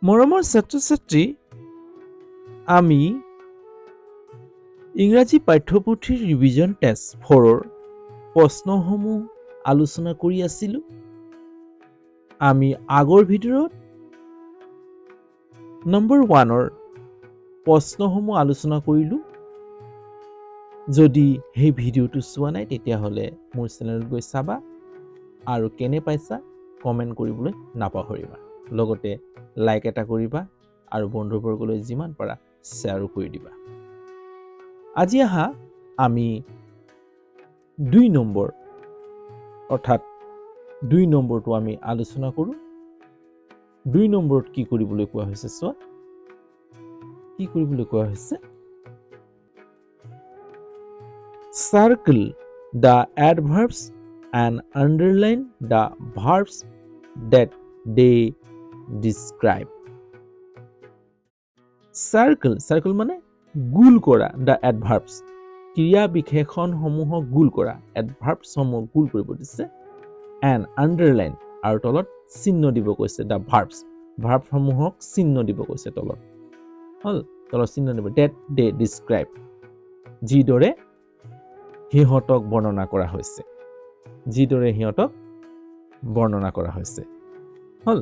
মৰমৰ ছাত্ৰ-ছাত্ৰী, আমি ইংৰাজী পাঠ্যপুথিৰ ৰিভিজন টেষ্ট 4ৰ প্ৰশ্নসমূহ আলোচনা কৰি আছিলোঁ। আমি আগৰ ভিডিঅ'ত নম্বৰ 1ৰ প্ৰশ্নসমূহ আলোচনা কৰিলোঁ। যদি সেই ভিডিঅ'টো চোৱা নাই তেতিয়াহ'লে মোৰ চেনেলত গৈ চাবা আৰু কেনে পাইছা কমেণ্ট কৰিবলৈ নাপাহৰিবা। লগতে লাইক এটা কৰিবা আৰু বন্ধুবৰ্গলৈ যিমান পাৰা শ্বেয়াৰো কৰি দিবা। আজি আহা আমি 2 নম্বৰ অৰ্থাৎ 2 নম্বৰটো আমি আলোচনা কৰোঁ। 2 নম্বৰত কি কৰিবলৈ কোৱা হৈছে চোৱা। কি কৰিবলৈ কোৱা হৈছে? Circle the adverbs and underline the verbs that they describe. Circle মানে গোল কৰা, the adverbs ক্ৰিয়া বিশেষণসমূহক গোল কৰা, adverbs সমূহ গোল কৰিব দিছে, and underline আৰু তলত চিহ্ন দিব কৈছে, the verbs verb সমূহক চিহ্ন দিব কৈছে তলত। হল, তলত চিহ্ন দিব, that they describe যিদৰে সিহঁতক বৰ্ণনা কৰা হৈছে, যিদৰে সিহঁতক বৰ্ণনা কৰা হৈছে। হল,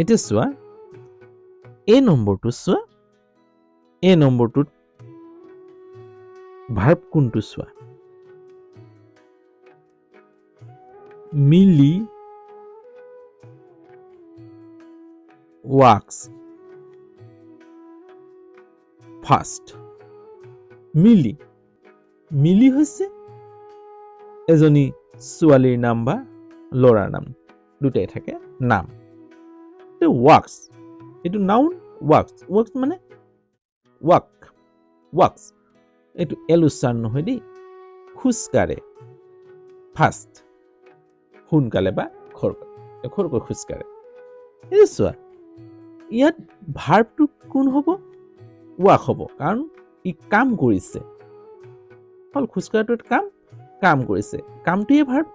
এতিয়া চোৱা এই নম্বৰটো চোৱা। এই নম্বৰটোত ভাৰ্ব কোনটো চোৱা? মিলি walks fast. মিলি হৈছে এজনী ছোৱালীৰ নাম বা ল'ৰাৰ নাম, দুটাই থাকে নাম। walks এইটো নাউন, walks মানে walks এইটো এল উচ্চাৰণ নহয় দেই, খোজকাঢ়ে, ফাষ্ট সোনকালে বা খৰকৈ খোজকাঢ়ে। এই চোৱা ইয়াত ভাৰ্বটো কোন হ'ব? ৱাক হ'ব, কাৰণ ই কাম কৰিছে। হল, খোজকাঢ়াটো কাম কৰিছে, কামটোৱে ভাৰ্ব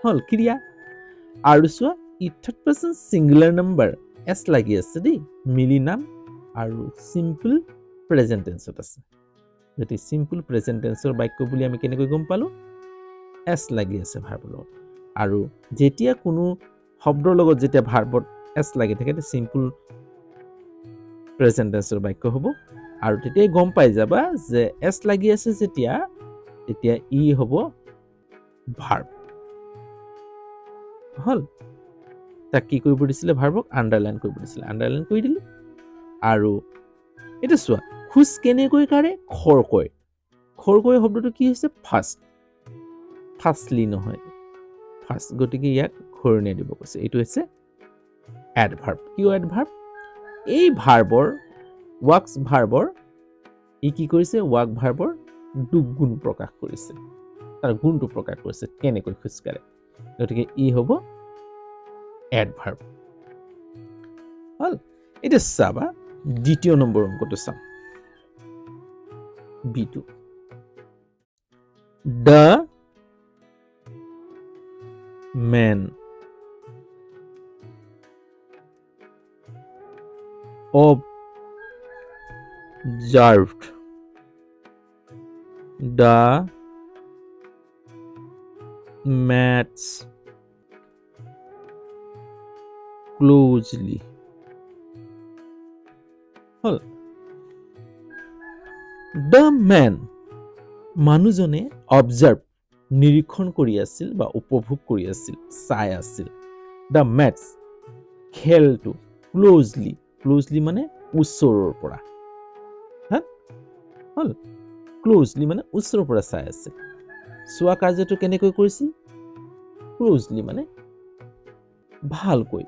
হল, ক্ৰিয়া। আৰু চোৱা ই third person singular number S লাগি আছে দেই, মিলি নাম আৰু চিম্পল প্ৰেজেন্ট টেন্সত আছে। যদি চিম্পল প্ৰেজেন্ট টেন্সৰ বাক্য বুলি আমি কেনেকৈ গম পালো? এছ লাগি আছে ভাৰ্বৰ লগত। আৰু যেতিয়া কোনো শব্দৰ লগত যেতিয়া ভাৰ্বত এছ লাগি থাকে তেতিয়া চিম্পল প্ৰেজেন্ট টেন্সৰ বাক্য হ'ব। আৰু তেতিয়াই গম পাই যাবা যে এছ লাগি আছে যেতিয়া, তেতিয়া ই হ'ব ভাৰ্ব। হল, তাক কি কৰিব দিছিলে? ভাৰ্বক আণ্ডাৰলাইন কৰিব দিছিলে, আণ্ডাৰলাইন কৰি দিলো। আৰু এতিয়া চোৱা খোজ কেনেকৈ কাঢ়ে? খৰকৈ। খৰকৈ শব্দটো কি হৈছে? ফাষ্টলি নহয়, ফাষ্ট, গতিকে ইয়াক ঘূৰণীয়া দিব কৈছে। এইটো হৈছে এডভাৰ্ব। কিয় এডভাৰ্ব? এই ভাৰ্বৰ ৱাক্স ভাৰ্বৰ ই কি কৰিছে? ৱাক ভাৰ্বৰ দুগুণ প্ৰকাশ কৰিছে, তাৰ গুণটো প্ৰকাশ কৰিছে, কেনেকৈ খোজকাঢ়ে। গতিকে ই হ'ব এডভাৰ্ব। হল, এতিয়া চাবা দ্বিতীয় নম্বৰ অংকটো চাম, B2. The man observed the mats closely. Hall, the man মানুহজনে অবজাৰ্ভ নিৰীক্ষণ কৰি আছিল বা উপভোগ কৰি আছিল, চাই আছিল। the mats খেলটো, ক্লোজলি মানে ওচৰৰ পৰা। হল, ক্লোজলি মানে ওচৰৰ পৰা চাই আছে। চোৱা কাৰ্যটো কেনেকৈ কৰিছিল? ক্লোজলি মানে ভালকৈ,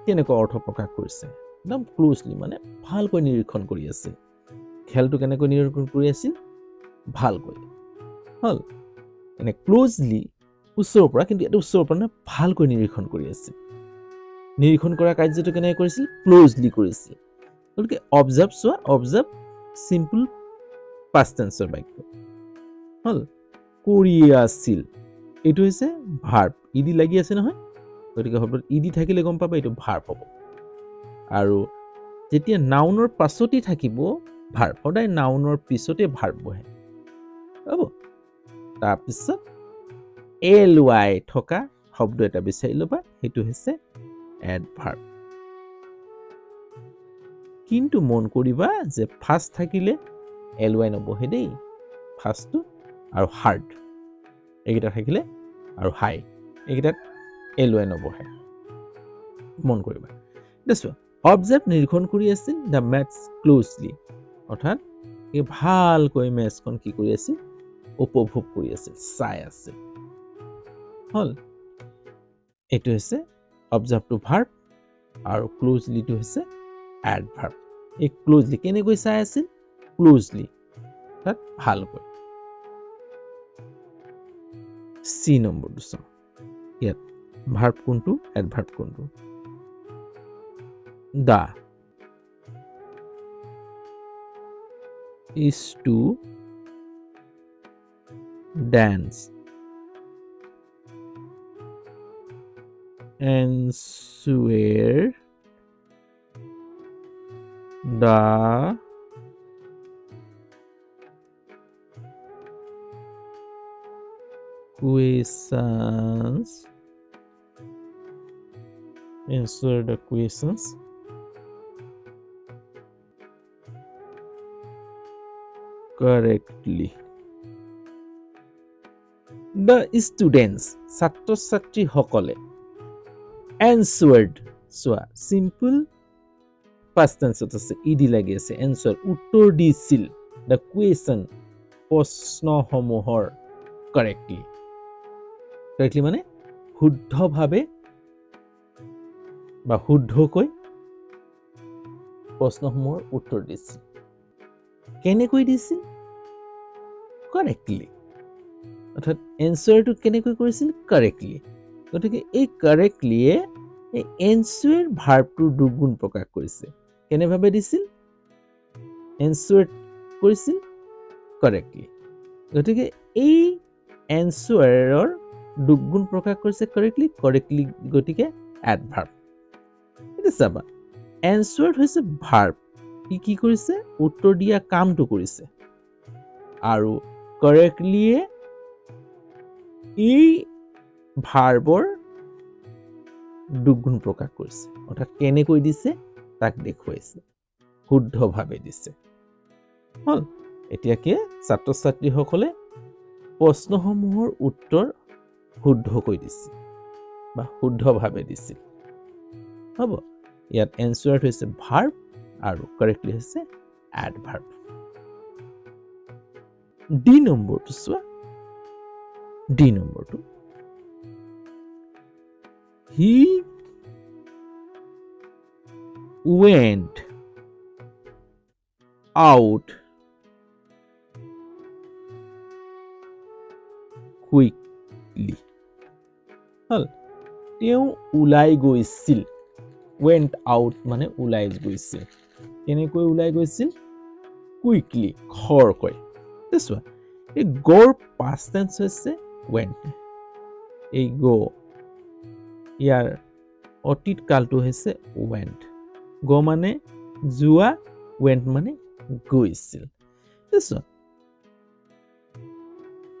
কেনেকৈ অৰ্থ প্ৰকাশ কৰিছে? একদম ক্লোজলি মানে ভালকৈ নিৰীক্ষণ কৰি আছে। খেলটো কেনেকৈ নিৰীক্ষণ কৰি আছিল? ভালকৈ। হল, এনে ক্লোজলি ওচৰৰ পৰা, কিন্তু এটা ওচৰৰ পৰা ভালকৈ নিৰীক্ষণ কৰি আছে। নিৰীক্ষণ কৰা কাৰ্যটো কেনেকৈ কৰিছিল? ক্লোজলি কৰিছিল। গতিকে অবজাৰ্ভ চোৱা, অবজাৰ্ভ চিম্পল পাষ্ট টেন্সৰ বাক্য। হল, কৰি আছিল, এইটো হৈছে ভাৰ্ব, ইডি লাগি আছে নহয়, গতিকে শব্দত ইডি থাকিলে গম পাবা এইটো ভাৰ্ব হ'ব আৰু যেতিয়া নাউনৰ পাছতে থাকিব ভাৰ্ব সদায় নাউনৰ পিছতে ভাৰ্ব বহে হ'ব তাৰপিছত ly থকা শব্দ এটা বিচাৰি ল'বা সেইটো হৈছে এডভাৰ্ব কিন্তু মন কৰিবা যে ফাৰ্ষ্ট থাকিলে ly নবহে দেই ফাৰ্ষ্টটো আৰু হাৰ্ড এইকেইটা থাকিলে আৰু হাই এইকেইটাত ly নবহে মন কৰিবা দেখো অবজেক্ট নিৰীক্ষণ কৰি আছিল দ্য মেথছ ক্লোজলি অৰ্থাৎ এই ভালকৈ মেথছখন কি কৰি আছিল উপভোগ কৰি আছিল চাই আছিল হল এইটো হৈছে অবজাৰ্ভটো ভাৰ্ব আৰু ক্লোজলিটো হৈছে এডভাৰ্ব এই ক্লোজলি কেনেকৈ চাই আছিল ক্লোজলি তাত ভালকৈ সি নম্বৰটো চাওঁ ইয়াত ভাৰ্ব কোনটো এডভাৰ্ব কোনটো the is to dance and swear the questions answer the questions correctly the students ছাত্ৰ ছাত্ৰী সকলে answered সোৱা simple past tense আছে ইডি লাগি আছে answer উত্তৰ দিছিল the question প্ৰশ্নসমূহৰ correctly মানে শুদ্ধভাৱে বা শুদ্ধকৈ প্ৰশ্নসমূহৰ উত্তৰ দিছিল কেনেকৈ দিছিল কাৰেক্টলি অৰ্থাৎ এনসাৰটো কেনেকৈ কৰিছিল কাৰেক্টলি গতিকে এই কাৰেক্টলিয়ে এই এনসাৰ ভাৰ্বটোৰ দুগুণ প্ৰকাশ কৰিছে কেনেভাৱে দিছিল এনসাৰ কৰিছিল কাৰেক্টলি গতিকে এই এনসাৰৰ দুগুণ প্ৰকাশ কৰিছে কাৰেক্টলি গতিকে এডভাৰ্ব এটা চাবা এনসাৰ হৈছে ভাৰ্ব কি কৰিছে উত্তৰ দিয়া কামটো কৰিছে আৰু কাৰেক্টলিয়ে এই ভাৰ্বৰ দুগুণ প্ৰকাশ কৰিছে অৰ্থাৎ কেনেকৈ দিছে তাক দেখুৱাইছে শুদ্ধভাৱে দিছে হল এতিয়া কি ছাত্ৰ ছাত্ৰীসকলে প্ৰশ্নসমূহৰ উত্তৰ শুদ্ধকৈ দিছিল বা শুদ্ধভাৱে দিছিল হ'ব ইয়াত এনসাৰ হৈছে ভাৰ্ব আৰু কাৰেক্টলি হৈছে এডভাৰ্ব ডি নম্বৰটো চোৱা ডি নম্বৰটো he went out quickly হল তেওঁ ওলাই গৈছিল went out মানে ওলাই গৈছিল কেনেকৈ ওলাই গৈছিল কুইকলি খৰকৈ চোৱা এই গ'ৰ past tense হৈছে went এই go ইয়াৰ অতীত কালটো হৈছে went go মানে যোৱা went মানে গৈছিল চোৱা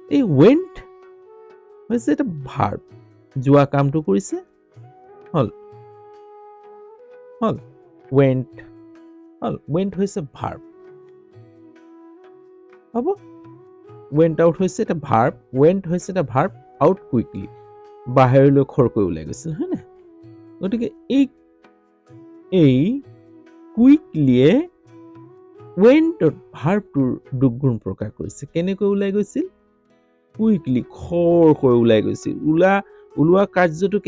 এই went হৈছে এটা ভাৰ্ব যোৱা কামটো কৰিছে হল went হৈছে ভাৰ্ব হ'ব went out হৈছে এটা ভাৰ্ব went হৈছে এটা ভাৰ্ব out quickly বাহিৰলৈ খৰকৈ ওলাই গৈছিল হয় না গতিকে এই কুইকলিয়ে wentৰ ভাৰ্বটোৰ দুগুণ প্ৰকাশ কৰিছে কেনেকৈ ওলাই গৈছিল কুইকলি খৰকৈ ওলাই গৈছিল ওলোৱা কাৰ্যটো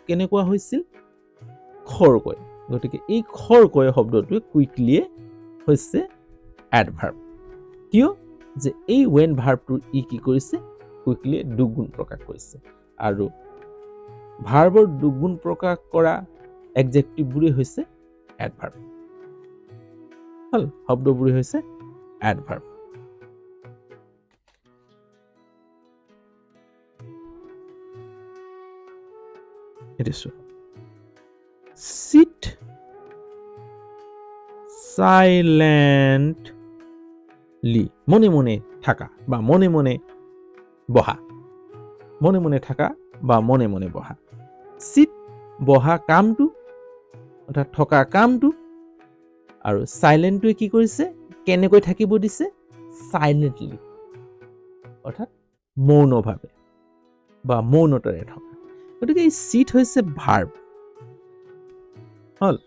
কেনেকুৱা হৈছিল খৰকৈ গতিকে এই খৰকৈ শব্দটোৱে কুইকলিয়ে হৈছে এডভাৰ্ব কিয় যে এই when ভাৰ্বটোৰ কি কৰিছে কুইকলিয়ে দুগুণ প্ৰকাশ কৰিছে আৰু ভাৰ্বৰ দুগুণ প্ৰকাশ কৰা এডজেক্টিভবোৰে হৈছে এডভাৰ্ব হল শব্দবোৰে হৈছে এডভাৰ্ব এটা sit silently মনে মনে থাকা বা মনে মনে বহা মনে মনে থাকা বা মনে মনে বহা sit বহা কামটো অৰ্থাৎ থকা কামটো আৰু সাইলেন্টটোৱে কি কৰিছে কেনেকৈ থাকিব দিছে সাইলেন্টলি অৰ্থাৎ মৌনভাৱে বা মৌনতাৰে থকা গতিকে এই sit হৈছে ভাৰ্ব হল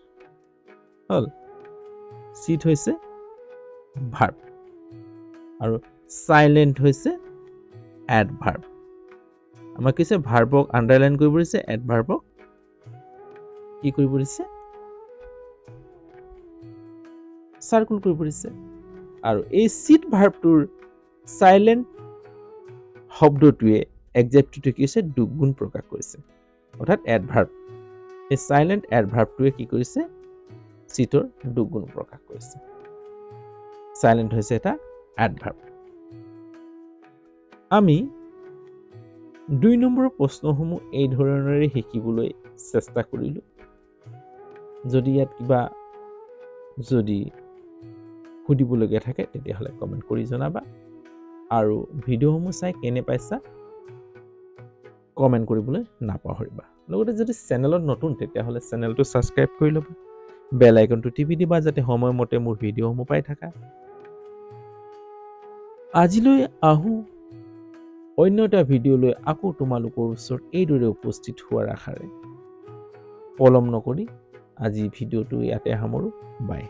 sit হৈছে ভাৰ্ব আৰু সাইলেন্ট হৈছে এডভাৰ্ব আমাক কৈছে ভাৰ্বক আন্ডাৰলাইন কৰিব দিছে এডভাৰ্বক কি কৰিব দিছে সাৰ্কুল কৰিব দিছে আৰু এই sit ভাৰ্বটোৰ সাইলেন্ট শব্দটোৱে এডজেক্টিভটো কি হৈছে দুগুণ প্ৰকাশ কৰিছে অৰ্থাৎ এডভাৰ্ব এই সাইলেন্ট এডভাৰ্বটোৱে কি কৰিছে সিটৰ দুগুণ প্ৰকাশ কৰিছে সাইলেন্ট হৈছে এটা এডভাৰ্ব আমি 2 নম্বৰ প্ৰশ্নসমূহ এই ধৰণেৰে শিকিবলৈ চেষ্টা কৰিলো যদি ইয়াত কিবা যদি সুধিবলগীয়া থাকে তেতিয়াহ'লে কমেন্ট কৰি জনাবা আৰু ভিডিঅ'সমূহ চাই কেনে পাইছা কমেন্ট কৰিবলৈ নাপাহৰিবা লগতে যদি চেনেলত নতুন তেতিয়াহ'লে চেনেলটো সাবস্ক্ৰাইব কৰি ল'বা বেল আইকনটো টিপি দিবা যাতে সময়মতে মোৰ ভিডিঅ'সমূহ পাই থাকা আজিলৈ আহো অন্য এটা ভিডিঅ'লৈ আকৌ তোমালোকৰ ওচৰত এইদৰে উপস্থিত হোৱাৰ আশাৰে পলম নকৰি আজি ভিডিঅ'টো ইয়াতে সামৰো বাই